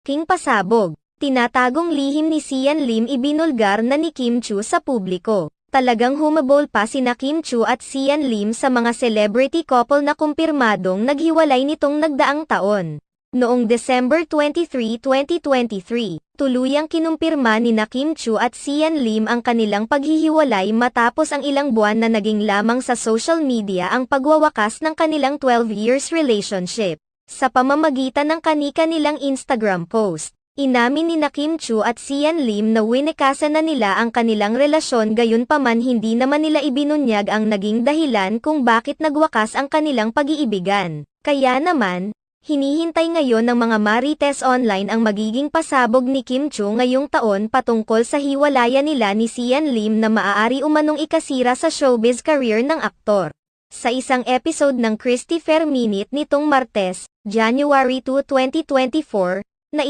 King pasabog. Tinatagong lihim ni Sian Lim ibinulgar na ni Kim Chu sa publiko. Talagang humabol pa sina Kim Chu at Sian Lim sa mga celebrity couple na kumpirmadong naghiwalay nitong nagdaang taon. Noong December 23, 2023, tuluyang kinumpirma ni Kim Chu at Sian Lim ang kanilang paghihiwalay matapos ang ilang buwan na naging lamang sa social media ang pagwawakas ng kanilang 12 years relationship. Sa pamamagitan ng kani-kanilang Instagram post, inamin ni Kim Chu at Sian Lim na winikasan na nila ang kanilang relasyon, gayunpaman hindi naman nila ibinunyag ang naging dahilan kung bakit nagwakas ang kanilang pag-iibigan. Kaya naman, hinihintay ngayon ng mga marites online ang magiging pasabog ni Kim Chu ngayong taon patungkol sa hiwalayan nila ni Sian Lim na maaari umanong ikasira sa showbiz career ng aktor. Sa isang episode ng Christy Fair Minute nitong Martes, January 2, 2024, na